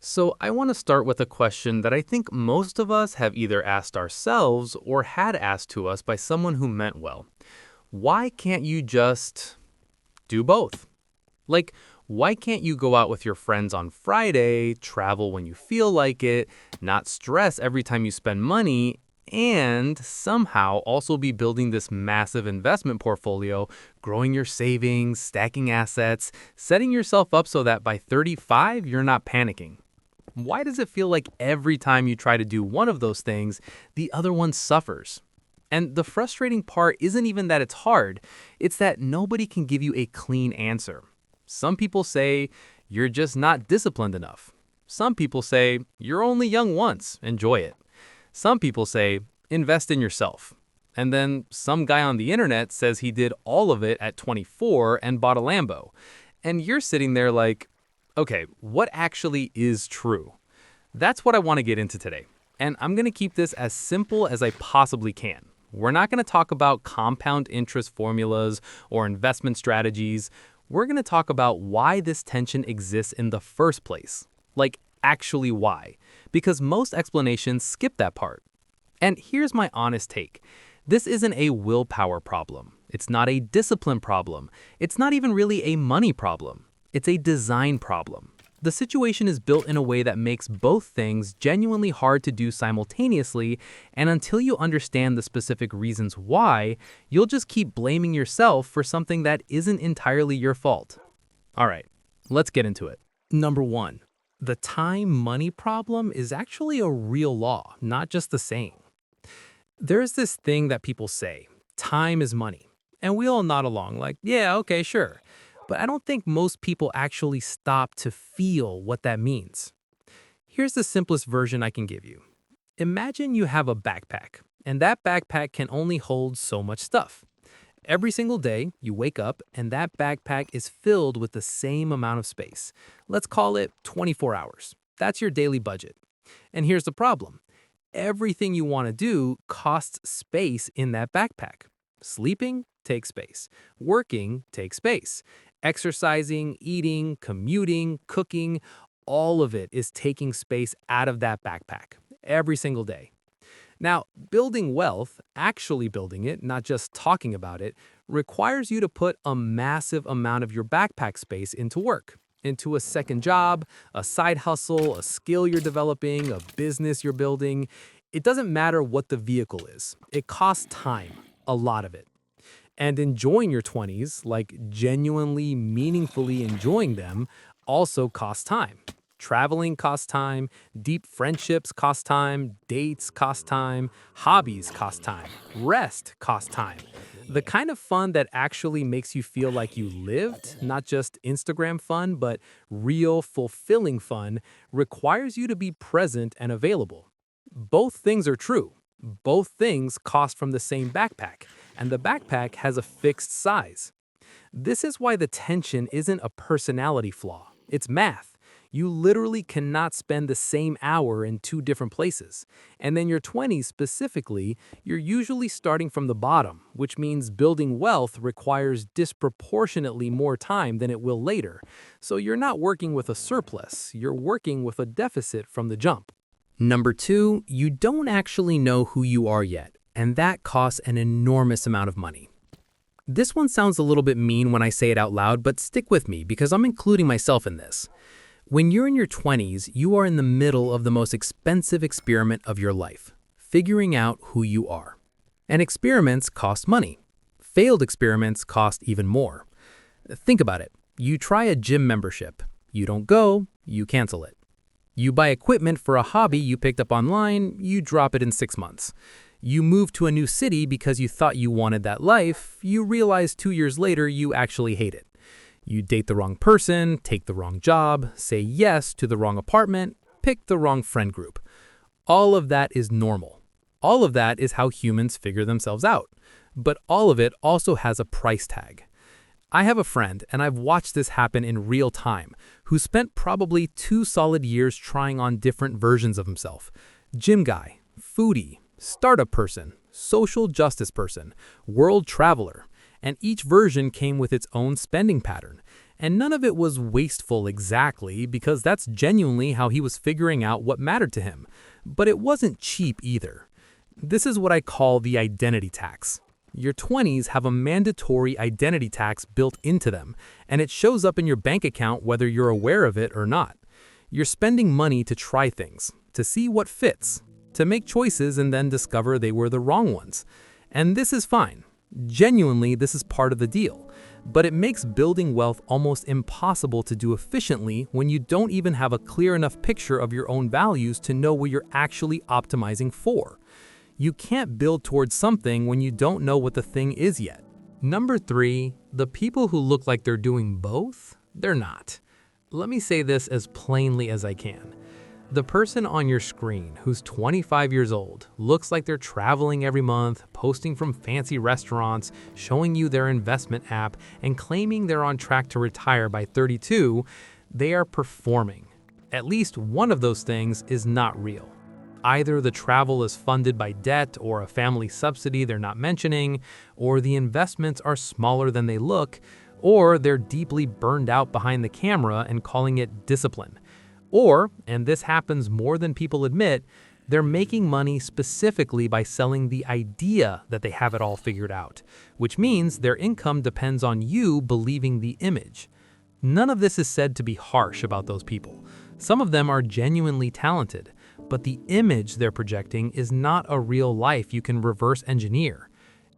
So, I want to start with a question that I think most of us have either asked ourselves or had asked to us by someone who meant well. Why can't you just do both? Like, why can't you go out with your friends on Friday, travel when you feel like it, not stress every time you spend money, and somehow also be building this massive investment portfolio, growing your savings, stacking assets, setting yourself up so that by 35 you're not panicking? Why does it feel like every time you try to do one of those things, the other one suffers? And the frustrating part isn't even that it's hard, it's that nobody can give you a clean answer. Some people say, you're just not disciplined enough. Some people say, you're only young once, enjoy it. Some people say, invest in yourself. And then some guy on the internet says he did all of it at 24 and bought a Lambo. And you're sitting there like, okay, what actually is true? That's what I want to get into today. And I'm going to keep this as simple as I possibly can. We're not going to talk about compound interest formulas or investment strategies. We're going to talk about why this tension exists in the first place. Like, actually why. Because most explanations skip that part. And here's my honest take. This isn't a willpower problem. It's not a discipline problem. It's not even really a money problem. It's a design problem. The situation is built in a way that makes both things genuinely hard to do simultaneously, and until you understand the specific reasons why, you'll just keep blaming yourself for something that isn't entirely your fault. All right, let's get into it. Number one, the time-money problem is actually a real law, not just a saying. There's this thing that people say, time is money, and we all nod along like, yeah, okay, sure. But I don't think most people actually stop to feel what that means. Here's the simplest version I can give you. Imagine you have a backpack, and that backpack can only hold so much stuff. Every single day, you wake up, and that backpack is filled with the same amount of space. Let's call it 24 hours. That's your daily budget. And here's the problem. Everything you want to do costs space in that backpack. Sleeping takes space. Working takes space. Exercising, eating, commuting, cooking, all of it is taking space out of that backpack every single day. Now, building wealth, actually building it, not just talking about it, requires you to put a massive amount of your backpack space into work, into a second job, a side hustle, a skill you're developing, a business you're building. It doesn't matter what the vehicle is. It costs time, a lot of it. And enjoying your 20s, like genuinely, meaningfully enjoying them, also costs time. Traveling costs time, deep friendships cost time, dates cost time, hobbies cost time, rest costs time. The kind of fun that actually makes you feel like you lived, not just Instagram fun, but real, fulfilling fun, requires you to be present and available. Both things are true. Both things cost from the same backpack, and the backpack has a fixed size. This is why the tension isn't a personality flaw. It's math. You literally cannot spend the same hour in two different places. And in your 20s specifically, you're usually starting from the bottom, which means building wealth requires disproportionately more time than it will later. So you're not working with a surplus, you're working with a deficit from the jump. Number two, you don't actually know who you are yet, and that costs an enormous amount of money. This one sounds a little bit mean when I say it out loud, but stick with me because I'm including myself in this. When you're in your 20s, you are in the middle of the most expensive experiment of your life, figuring out who you are. And experiments cost money. Failed experiments cost even more. Think about it. You try a gym membership. You don't go, you cancel it. You buy equipment for a hobby you picked up online, you drop it in 6 months. You move to a new city because you thought you wanted that life, you realize 2 years later you actually hate it. You date the wrong person, take the wrong job, say yes to the wrong apartment, pick the wrong friend group. All of that is normal. All of that is how humans figure themselves out. But all of it also has a price tag. I have a friend, and I've watched this happen in real time, who spent probably 2 solid years trying on different versions of himself. Gym guy, foodie, startup person, social justice person, world traveler. And each version came with its own spending pattern. And none of it was wasteful exactly, because that's genuinely how he was figuring out what mattered to him. But it wasn't cheap either. This is what I call the identity tax. Your 20s have a mandatory identity tax built into them, and it shows up in your bank account whether you're aware of it or not. You're spending money to try things, to see what fits, to make choices and then discover they were the wrong ones. And this is fine. Genuinely, this is part of the deal. But it makes building wealth almost impossible to do efficiently when you don't even have a clear enough picture of your own values to know what you're actually optimizing for. You can't build towards something when you don't know what the thing is yet. Number 3, the people who look like they're doing both, they're not. Let me say this as plainly as I can. The person on your screen who's 25 years old, looks like they're traveling every month, posting from fancy restaurants, showing you their investment app, and claiming they're on track to retire by 32, they are performing. At least one of those things is not real. Either the travel is funded by debt or a family subsidy they're not mentioning, or the investments are smaller than they look, or they're deeply burned out behind the camera and calling it discipline. Or, and this happens more than people admit, they're making money specifically by selling the idea that they have it all figured out, which means their income depends on you believing the image. None of this is said to be harsh about those people. Some of them are genuinely talented, but the image they're projecting is not a real life you can reverse engineer.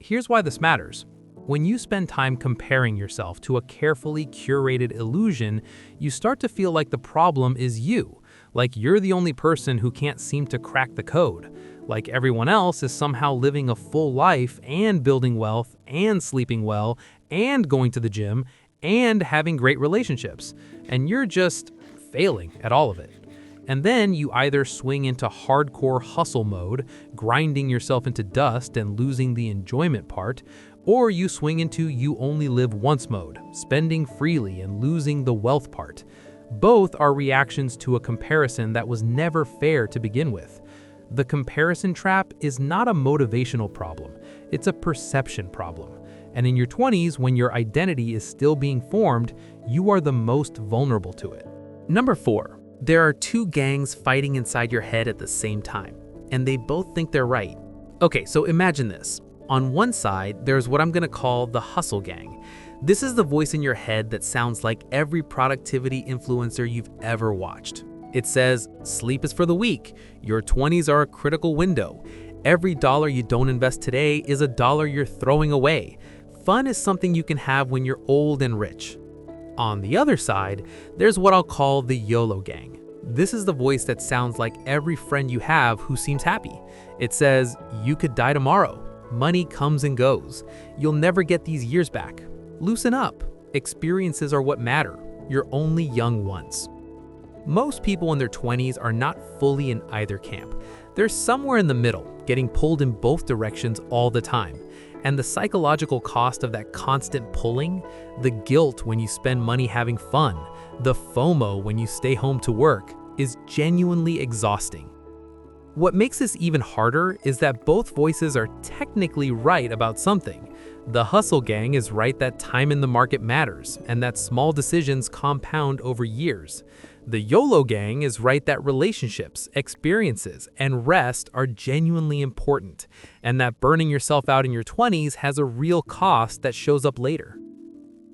Here's why this matters. When you spend time comparing yourself to a carefully curated illusion, you start to feel like the problem is you, like you're the only person who can't seem to crack the code, like everyone else is somehow living a full life and building wealth and sleeping well and going to the gym and having great relationships, and you're just failing at all of it. And then you either swing into hardcore hustle mode, grinding yourself into dust and losing the enjoyment part, or you swing into you only live once mode, spending freely and losing the wealth part. Both are reactions to a comparison that was never fair to begin with. The comparison trap is not a motivational problem, it's a perception problem. And in your 20s, when your identity is still being formed, you are the most vulnerable to it. Number 4. There are two gangs fighting inside your head at the same time, and they both think they're right. Okay, so imagine this. On one side, there's what I'm gonna call the hustle gang. This is the voice in your head that sounds like every productivity influencer you've ever watched. It says, sleep is for the weak, your 20s are a critical window, every dollar you don't invest today is a dollar you're throwing away. Fun is something you can have when you're old and rich. On the other side, there's what I'll call the YOLO gang. This is the voice that sounds like every friend you have who seems happy. It says, you could die tomorrow. Money comes and goes. You'll never get these years back. Loosen up. Experiences are what matter. You're only young once. Most people in their 20s are not fully in either camp. They're somewhere in the middle, getting pulled in both directions all the time. And the psychological cost of that constant pulling, the guilt when you spend money having fun, the FOMO when you stay home to work, is genuinely exhausting. What makes this even harder is that both voices are technically right about something. The hustle gang is right that time in the market matters and that small decisions compound over years. The YOLO gang is right that relationships, experiences, and rest are genuinely important, and that burning yourself out in your 20s has a real cost that shows up later.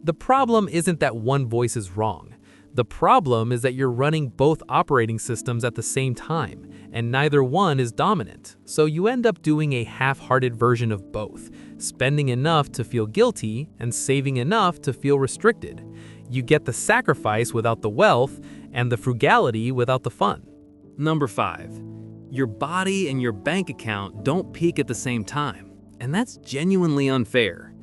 The problem isn't that one voice is wrong. The problem is that you're running both operating systems at the same time, and neither one is dominant. So you end up doing a half-hearted version of both, spending enough to feel guilty and saving enough to feel restricted. You get the sacrifice without the wealth and the frugality without the fun. Number 5. Your body and your bank account don't peak at the same time, and that's genuinely unfair.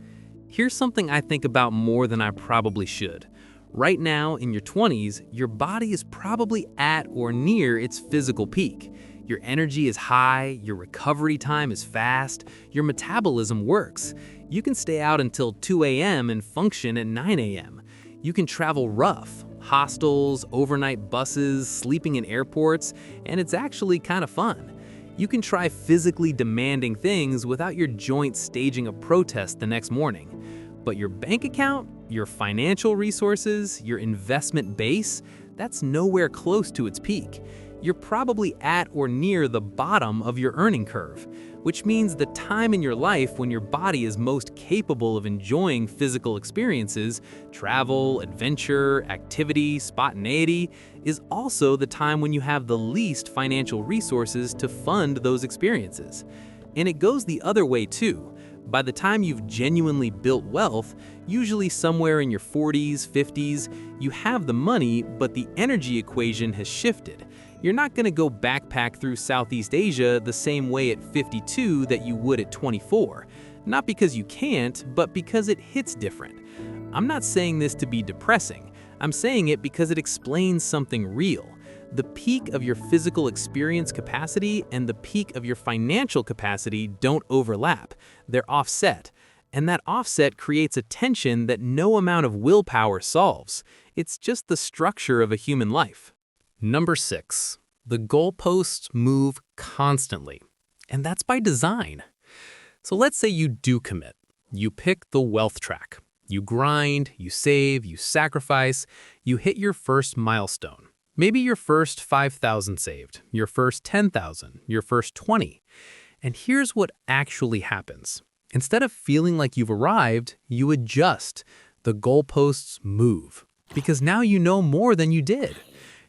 Here's something I think about more than I probably should. Right now, in your 20s, your body is probably at or near its physical peak. Your energy is high, your recovery time is fast, your metabolism works. You can stay out until 2 a.m. and function at 9 a.m. You can travel rough, hostels, overnight buses, sleeping in airports, and it's actually kind of fun. You can try physically demanding things without your joints staging a protest the next morning. But your bank account, your financial resources, your investment base, that's nowhere close to its peak. You're probably at or near the bottom of your earning curve, which means the time in your life when your body is most capable of enjoying physical experiences, travel, adventure, activity, spontaneity, is also the time when you have the least financial resources to fund those experiences. And it goes the other way too. By the time you've genuinely built wealth, usually somewhere in your 40s, 50s, you have the money, but the energy equation has shifted. You're not going to go backpack through Southeast Asia the same way at 52 that you would at 24. Not because you can't, but because it hits different. I'm not saying this to be depressing. I'm saying it because it explains something real. The peak of your physical experience capacity and the peak of your financial capacity don't overlap. They're offset. And that offset creates a tension that no amount of willpower solves. It's just the structure of a human life. Number 6, the goalposts move constantly. And that's by design. So let's say you do commit. You pick the wealth track. You grind, you save, you sacrifice, you hit your first milestone. Maybe your first 5,000 saved, your first 10,000, your first 20. And here's what actually happens. Instead of feeling like you've arrived, you adjust. The goalposts move. Because now you know more than you did.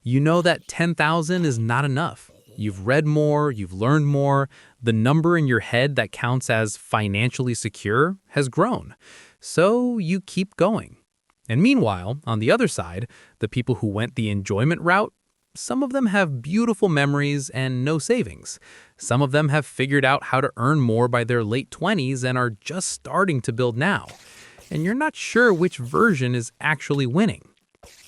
You know that 10,000 is not enough. You've read more, you've learned more. The number in your head that counts as financially secure has grown. So you keep going. And meanwhile, on the other side, the people who went the enjoyment route, some of them have beautiful memories and no savings. Some of them have figured out how to earn more by their late 20s and are just starting to build now. And you're not sure which version is actually winning.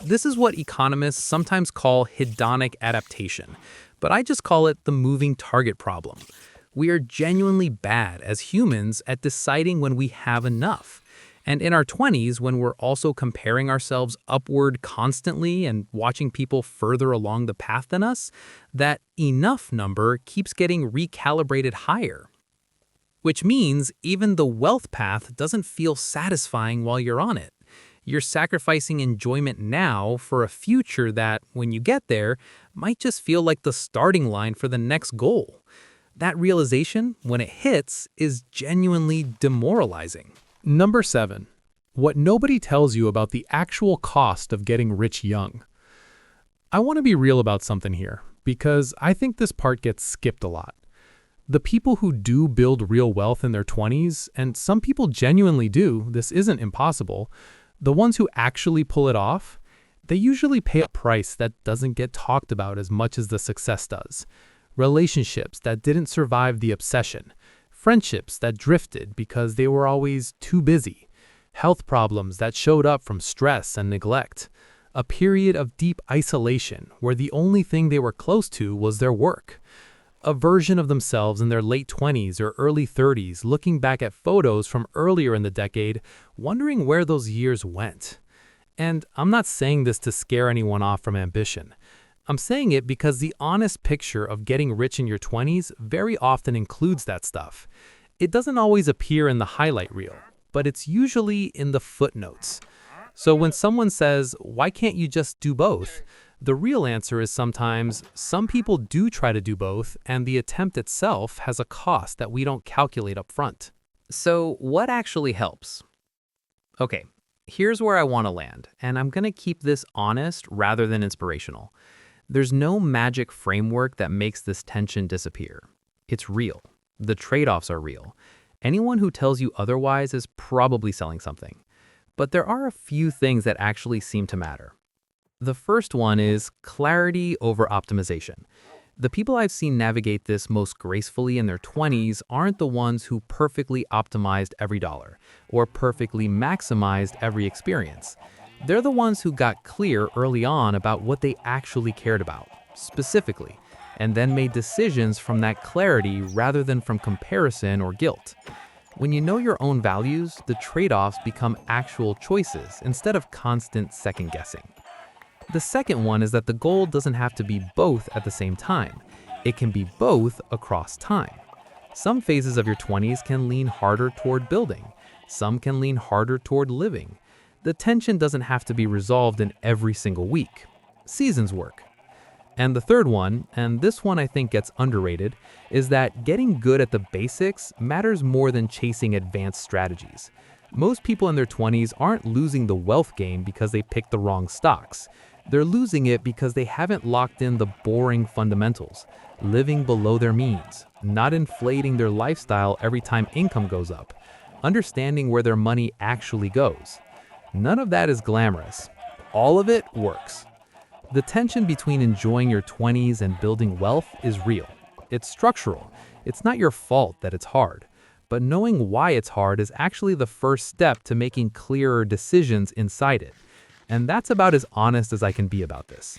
This is what economists sometimes call hedonic adaptation, but I just call it the moving target problem. We are genuinely bad as humans at deciding when we have enough. And in our 20s, when we're also comparing ourselves upward constantly and watching people further along the path than us, that enough number keeps getting recalibrated higher. Which means even the wealth path doesn't feel satisfying while you're on it. You're sacrificing enjoyment now for a future that, when you get there, might just feel like the starting line for the next goal. That realization, when it hits, is genuinely demoralizing. Number 7, what nobody tells you about the actual cost of getting rich young. I want to be real about something here, because I think this part gets skipped a lot. The people who do build real wealth in their 20s, and some people genuinely do, this isn't impossible, the ones who actually pull it off, they usually pay a price that doesn't get talked about as much as the success does. Relationships that didn't survive the obsession. Friendships that drifted because they were always too busy. Health problems that showed up from stress and neglect. A period of deep isolation where the only thing they were close to was their work. A version of themselves in their late 20s or early 30s looking back at photos from earlier in the decade, wondering where those years went. And I'm not saying this to scare anyone off from ambition. I'm saying it because the honest picture of getting rich in your 20s very often includes that stuff. It doesn't always appear in the highlight reel, but it's usually in the footnotes. So when someone says, "Why can't you just do both?" the real answer is sometimes some people do try to do both, and the attempt itself has a cost that we don't calculate up front. So what actually helps? Okay, here's where I want to land, and I'm going to keep this honest rather than inspirational. There's no magic framework that makes this tension disappear. It's real. The trade-offs are real. Anyone who tells you otherwise is probably selling something. But there are a few things that actually seem to matter. The first one is clarity over optimization. The people I've seen navigate this most gracefully in their 20s aren't the ones who perfectly optimized every dollar or perfectly maximized every experience. They're the ones who got clear early on about what they actually cared about, specifically, and then made decisions from that clarity rather than from comparison or guilt. When you know your own values, the trade-offs become actual choices instead of constant second-guessing. The second one is that the goal doesn't have to be both at the same time. It can be both across time. Some phases of your 20s can lean harder toward building. Some can lean harder toward living. The tension doesn't have to be resolved in every single week. Seasons work. And the third one, and this one I think gets underrated, is that getting good at the basics matters more than chasing advanced strategies. Most people in their 20s aren't losing the wealth game because they picked the wrong stocks. They're losing it because they haven't locked in the boring fundamentals, living below their means, not inflating their lifestyle every time income goes up, understanding where their money actually goes. None of that is glamorous. All of it works. The tension between enjoying your 20s and building wealth is real. It's structural. It's not your fault that it's hard. But knowing why it's hard is actually the first step to making clearer decisions inside it. And that's about as honest as I can be about this.